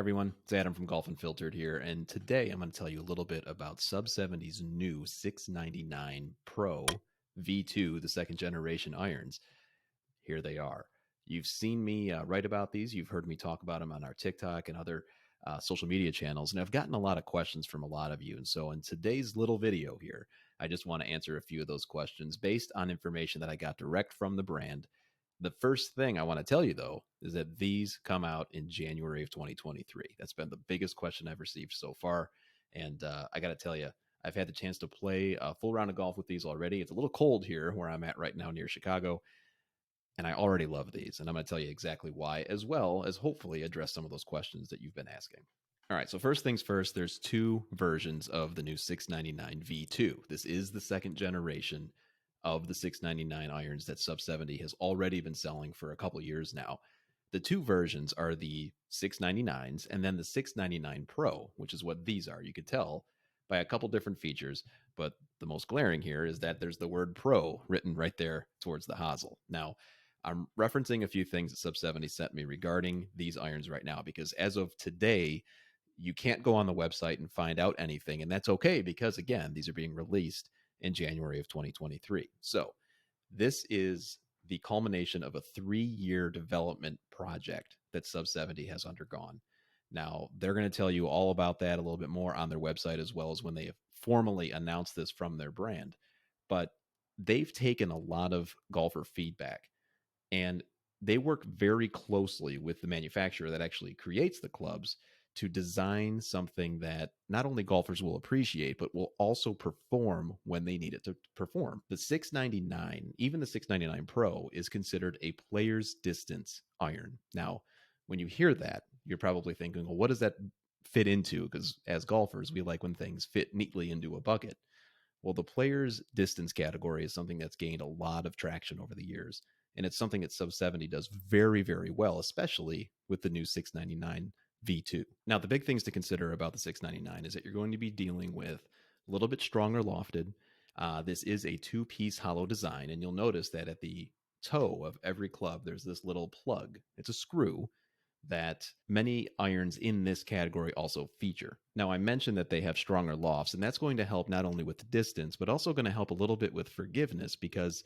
everyone, it's Adam from Golf Unfiltered here, and today I'm going to tell you a little bit about Sub 70's new 699 Pro V2, the second generation irons. Here they are. You've seen me write about these. You've heard me talk about them on our TikTok and other social media channels, and I've gotten a lot of questions from a lot of you. And so in today's little video here, I just want to answer a few of those questions based on information that I got direct from the brand. The first thing I want to tell you, though, is that these come out in January of 2023. That's been the biggest question I've received so far. And I got to tell you, I've had the chance to play a full round of golf with these already. It's a little cold here where I'm at right now near Chicago, and I already love these. And I'm going to tell you exactly why, as well as hopefully address some of those questions that you've been asking. All right, so first things first, there's two versions of the new 699 V2. This is the second generation of the 699 irons that Sub 70 has already been selling for a couple years now. The two versions are the 699s and then the 699 Pro, which is what these are. You could tell by a couple different features, but the most glaring here is that there's the word Pro written right there towards the hosel. Now, I'm referencing a few things that Sub 70 sent me regarding these irons right now, because as of today, you can't go on the website and find out anything. And that's okay, because again, these are being released in January of 2023. So this is the culmination of a 3-year development project that Sub 70 has undergone. Now, they're going to tell you all about that a little bit more on their website, as well as when they have formally announced this from their brand. But they've taken a lot of golfer feedback, and they work very closely with the manufacturer that actually creates the clubs to design something that not only golfers will appreciate, but will also perform when they need it to perform. The 699, even the 699 Pro, is considered a player's distance iron. Now, when you hear that, you're probably thinking, well, what does that fit into? Because as golfers, we like when things fit neatly into a bucket. Well, the player's distance category is something that's gained a lot of traction over the years. And it's something that Sub 70 does very, very well, especially with the new 699 V2. Now, the big things to consider about the 699 is that you're going to be dealing with a little bit stronger lofted. This is a 2-piece hollow design, and you'll notice that at the toe of every club, there's this little plug. It's a screw that many irons in this category also feature. Now, I mentioned that they have stronger lofts, and that's going to help not only with the distance, but also going to help a little bit with forgiveness, because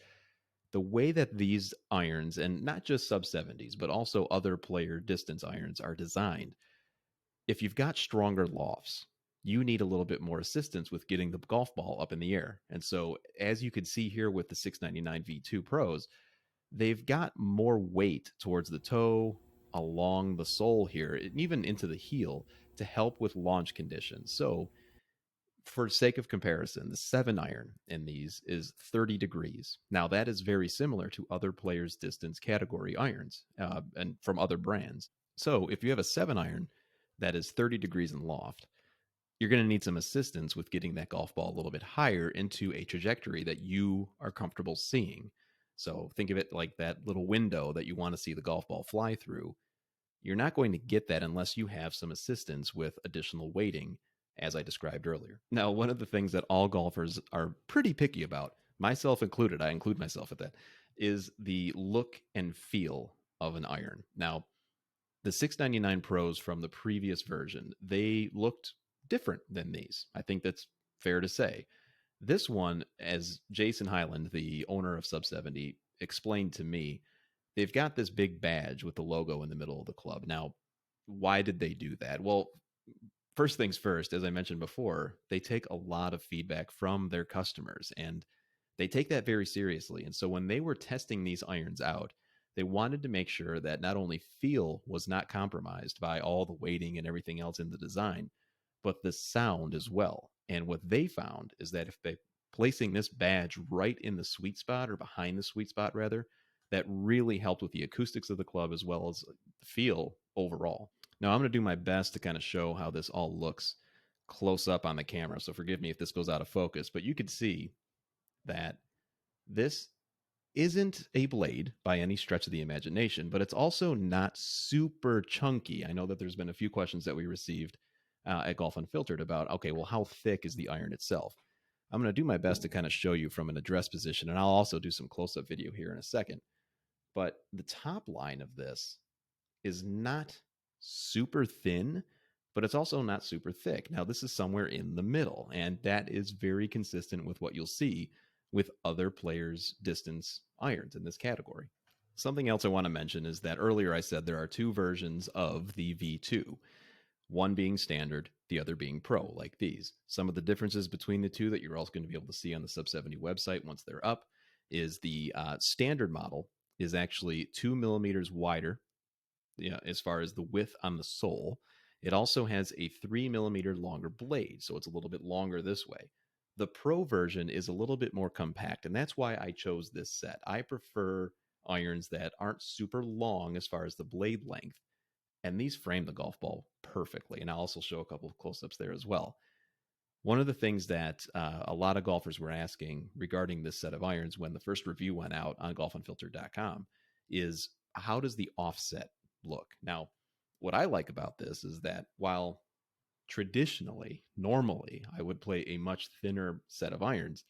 the way that these irons, and not just Sub 70s, but also other player distance irons, are designed, if you've got stronger lofts, you need a little bit more assistance with getting the golf ball up in the air. And so, as you can see here with the 699 V2 Pros, they've got more weight towards the toe, along the sole here, and even into the heel to help with launch conditions. So, for sake of comparison, the 7 iron in these is 30 degrees. Now, that is very similar to other players' distance category irons and from other brands. So, if you have a 7 iron that is 30 degrees in loft, you're going to need some assistance with getting that golf ball a little bit higher into a trajectory that you are comfortable seeing. So, think of it like that little window that you want to see the golf ball fly through. You're not going to get that unless you have some assistance with additional weighting, as I described earlier. Now, one of the things that all golfers are pretty picky about, myself included, I include myself at that, is the look and feel of an iron. Now, the 699 Pros from the previous version, they looked different than these. I think that's fair to say. This one, as Jason Hyland, the owner of Sub 70, explained to me, they've got this big badge with the logo in the middle of the club. Now, why did they do that? Well, first things first, as I mentioned before, they take a lot of feedback from their customers, and they take that very seriously. And so when they were testing these irons out, they wanted to make sure that not only feel was not compromised by all the weighting and everything else in the design, but the sound as well. And what they found is that if they placing this badge right in the sweet spot, or behind the sweet spot rather, that really helped with the acoustics of the club as well as the feel overall. Now, I'm going to do my best to kind of show how this all looks close up on the camera, so forgive me if this goes out of focus, but you could see that this isn't a blade by any stretch of the imagination, but it's also not super chunky. I know that there's been a few questions that we received at Golf Unfiltered about, okay, well, how thick is the iron itself? I'm going to do my best to kind of show you from an address position, and I'll also do some close-up video here in a second. But the top line of this is not super thin, but it's also not super thick. Now, this is somewhere in the middle, and that is very consistent with what you'll see with other players' distance irons in this category. Something else I want to mention is that earlier I said there are two versions of the V2, one being standard, the other being pro, like these. Some of the differences between the two that you're also going to be able to see on the Sub 70 website once they're up is the standard model is actually 2 millimeters wider, as far as the width on the sole. It also has a 3 millimeter longer blade, so it's a little bit longer this way. The Pro version is a little bit more compact, and that's why I chose this set. I prefer irons that aren't super long as far as the blade length, and these frame the golf ball perfectly. And I'll also show a couple of close ups there as well. One of the things that a lot of golfers were asking regarding this set of irons when the first review went out on golfunfiltered.com is how does the offset look? Now, what I like about this is that while normally, I would play a much thinner set of irons,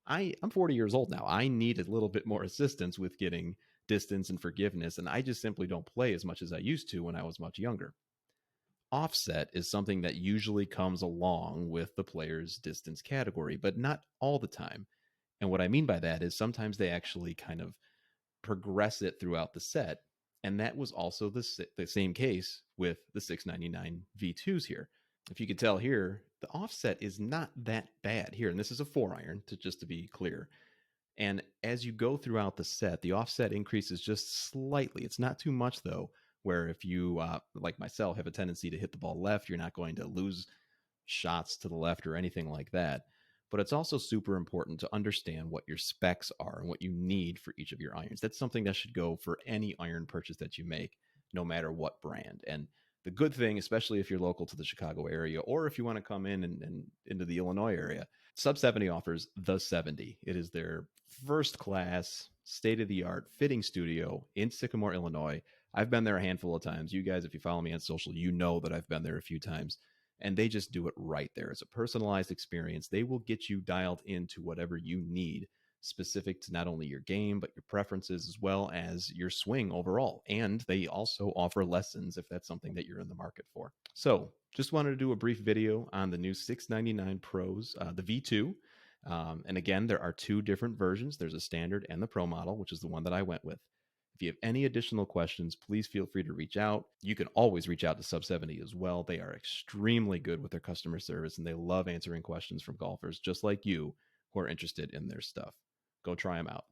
I'm 40 years old now. I need a little bit more assistance with getting distance and forgiveness, and I just simply don't play as much as I used to when I was much younger. Offset is something that usually comes along with the player's distance category, but not all the time. And what I mean by that is sometimes they actually kind of progress it throughout the set. And that was also the same case with the 699 V2s here. If you could tell here, the offset is not that bad here. And this is a 4-iron, just to be clear. And as you go throughout the set, the offset increases just slightly. It's not too much, though, where if you, like myself, have a tendency to hit the ball left, you're not going to lose shots to the left or anything like that. But it's also super important to understand what your specs are and what you need for each of your irons. That's something that should go for any iron purchase that you make, no matter what brand. And the good thing, especially if you're local to the Chicago area, or if you want to come in and into the Illinois area, Sub 70 offers the 70. It is their first class, state of the art fitting studio in Sycamore, Illinois. I've been there a handful of times. You guys, if you follow me on social, you know that I've been there a few times. And they just do it right there. It's a personalized experience. They will get you dialed into whatever you need, specific to not only your game, but your preferences as well as your swing overall. And they also offer lessons if that's something that you're in the market for. So just wanted to do a brief video on the new 699 Pros, the V2. And again, there are two different versions. There's a standard and the Pro model, which is the one that I went with. If you have any additional questions, please feel free to reach out. You can always reach out to Sub 70 as well. They are extremely good with their customer service, and they love answering questions from golfers just like you who are interested in their stuff. Go try them out.